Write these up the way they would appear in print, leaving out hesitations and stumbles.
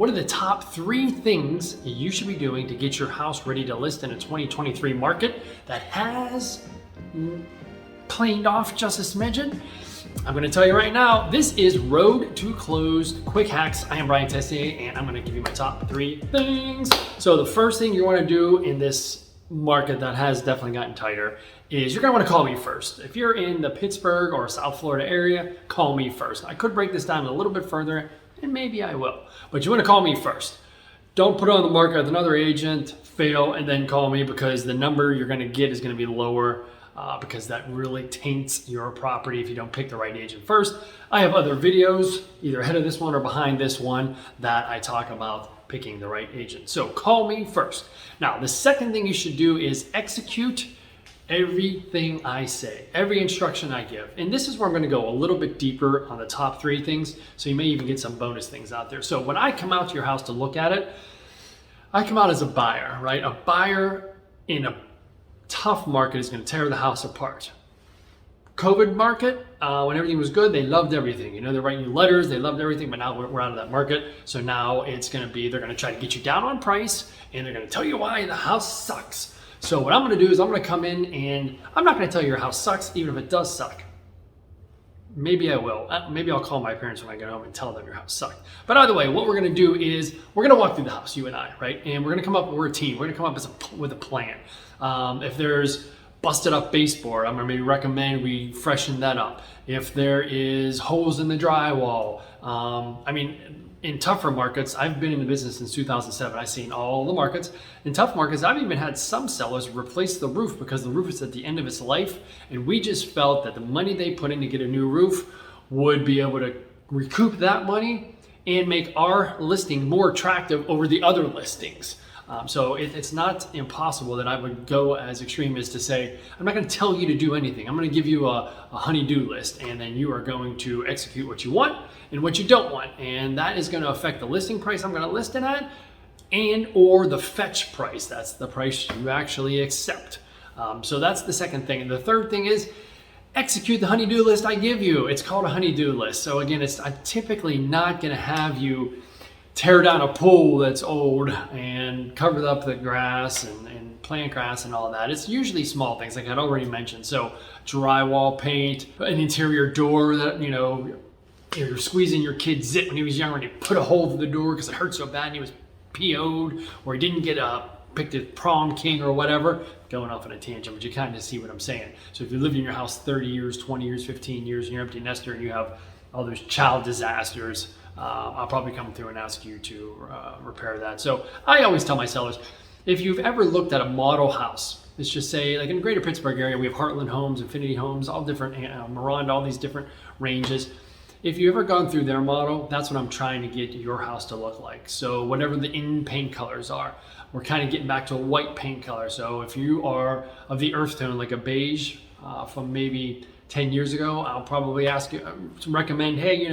What are the top 3 things you should be doing to get your house ready to list in a 2023 market that has planed off just a smidgen? I'm gonna tell you right now, this is Road to Closed Quick Hacks. I am Brian Teyssier, and I'm gonna give you my top 3 things. So the first thing you wanna do in this market that has definitely gotten tighter is you're gonna wanna call me first. If you're in the Pittsburgh or South Florida area, call me first. I could break this down a little bit further, and maybe I will, but you wanna call me first. Don't put it on the market with another agent, fail, and then call me, because the number you're gonna get is gonna be lower, because that really taints your property if you don't pick the right agent first. I have other videos, either ahead of this one or behind this one, that I talk about picking the right agent. So call me first. Now, the second thing you should do is execute everything I say, every instruction I give. And this is where I'm gonna go a little bit deeper on the top 3 things, so you may even get some bonus things out there. So when I come out to your house to look at it, I come out as a buyer, right? A buyer in a tough market is gonna tear the house apart. COVID market, when everything was good, they loved everything. You know, they're writing you letters, they loved everything, but now we're out of that market. So now it's gonna be, they're gonna try to get you down on price, and they're gonna tell you why the house sucks. So what I'm gonna do is I'm gonna come in, and I'm not gonna tell you your house sucks, even if it does suck. Maybe I will. Maybe I'll call my parents when I get home and tell them your house sucked. But either way, what we're gonna do is we're gonna walk through the house, you and I, right? And we're gonna come up, we're a team, we're gonna come up with a plan. If there's busted up baseboard, I'm gonna maybe recommend we freshen that up. If there is holes in the drywall, in tougher markets, I've been in the business since 2007. I've seen all the markets. In tough markets, I've even had some sellers replace the roof because the roof is at the end of its life, and we just felt that the money they put in to get a new roof would be able to recoup that money and make our listing more attractive over the other listings. So it's not impossible that I would go as extreme as to say, I'm not going to tell you to do anything. I'm going to give you a honeydew list, and then you are going to execute what you want and what you don't want. And that is going to affect the listing price I'm going to list it at, and or the fetch price. That's the price you actually accept. So that's the second thing. And the third thing is execute the honeydew list I give you. It's called a honeydew list. So again, I'm typically not going to have you tear down a pool that's old and cover up the grass and plant grass and all that. It's usually small things like I'd already mentioned. So drywall, paint, an interior door that, you're squeezing your kid's zip when he was younger and he put a hole through the door because it hurt so bad and he was PO'd, or he didn't get picked a prom king or whatever. Going off on a tangent, but you kind of see what I'm saying. So if you lived in your house 30 years, 20 years, 15 years, and you're empty nester and you have all those child disasters, I'll probably come through and ask you to repair that. So I always tell my sellers, if you've ever looked at a model house, let's just say like in the greater Pittsburgh area, we have Heartland Homes, Infinity Homes, all different, Miranda, all these different ranges. If you've ever gone through their model, that's what I'm trying to get your house to look like. So whatever the in paint colors are, we're kind of getting back to a white paint color. So if you are of the earth tone, like a beige from maybe 10 years ago, I'll probably ask you to recommend, hey,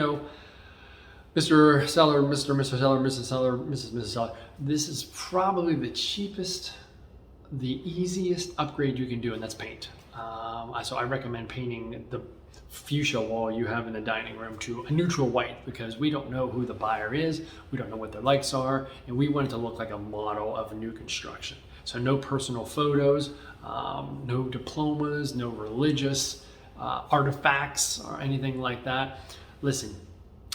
Mr. Seller, Mr. Seller, Mrs. Seller, Mrs. Seller, this is probably the cheapest, the easiest upgrade you can do, and that's paint. So I recommend painting the fuchsia wall you have in the dining room to a neutral white, because we don't know who the buyer is, we don't know what their likes are, and we want it to look like a model of a new construction. So no personal photos, no diplomas, no religious artifacts or anything like that. Listen,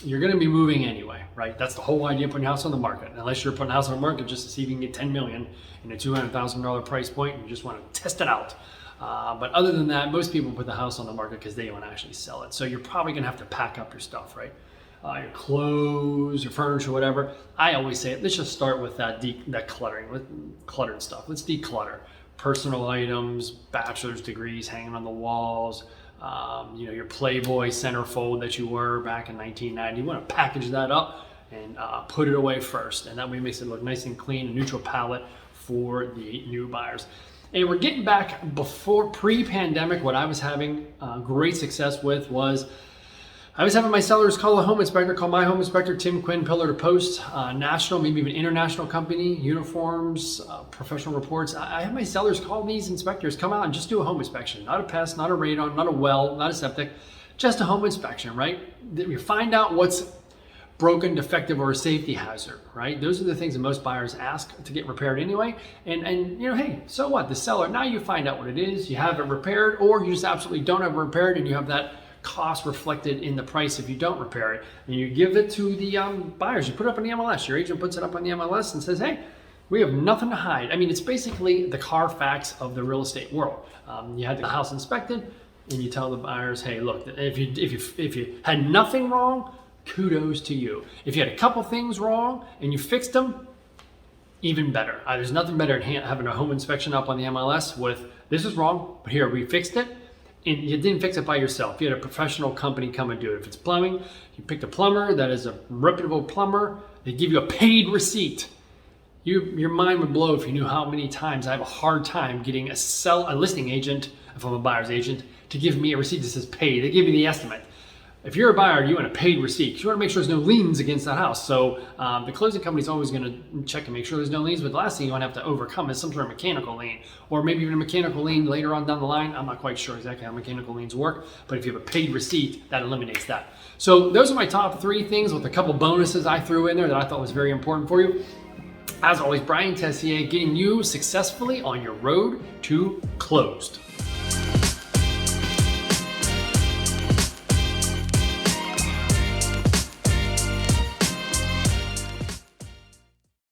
you're going to be moving anyway, right? That's the whole idea of putting a house on the market. Unless you're putting a house on the market just to see if you can get 10 million in a $200,000 price point, and you just want to test it out. But other than that, most people put the house on the market because they want to actually sell it. So you're probably going to have to pack up your stuff, right? Your clothes, your furniture, whatever. I always say, let's just start with that cluttering, with cluttered stuff. Let's declutter personal items, bachelor's degrees hanging on the walls, your Playboy centerfold that you were back in 1990. You want to package that up and put it away first. And that way it makes it look nice and clean, a neutral palette for the new buyers. And we're getting back before pre-pandemic. What I was having great success with was I was having my sellers call a home inspector, call my home inspector, Tim Quinn, Pillar to Post, national, maybe even international company, uniforms, professional reports. I have my sellers call these inspectors, come out and just do a home inspection. Not a pest, not a radon, not a well, not a septic, just a home inspection, right? You find out what's broken, defective, or a safety hazard, right? Those are the things that most buyers ask to get repaired anyway. And you know, hey, so what? The seller, now you find out what it is, you have it repaired, or you just absolutely don't have it repaired and you have that cost reflected in the price if you don't repair it. And you give it to the buyers. You put it up on the MLS. Your agent puts it up on the MLS and says, hey, we have nothing to hide. I mean, it's basically the Carfax of the real estate world. You had the house inspected and you tell the buyers, hey, look, if you had nothing wrong, kudos to you. If you had a couple things wrong and you fixed them, even better. There's nothing better than having a home inspection up on the MLS with, this is wrong, but here, we fixed it. And you didn't fix it by yourself. You had a professional company come and do it. If it's plumbing, you picked a plumber that is a reputable plumber. They give you a paid receipt. Your mind would blow if you knew how many times I have a hard time getting a listing agent, if I'm a buyer's agent, to give me a receipt that says paid. They give you the estimate. If you're a buyer, you want a paid receipt. You want to make sure there's no liens against that house. So the closing company is always going to check and make sure there's no liens. But the last thing you want to have to overcome is some sort of mechanical lien, or maybe even a mechanical lien later on down the line. I'm not quite sure exactly how mechanical liens work, but if you have a paid receipt, that eliminates that. So those are my top 3 things with a couple bonuses I threw in there that I thought was very important for you. As always, Brian Teyssier, getting you successfully on your road to closed.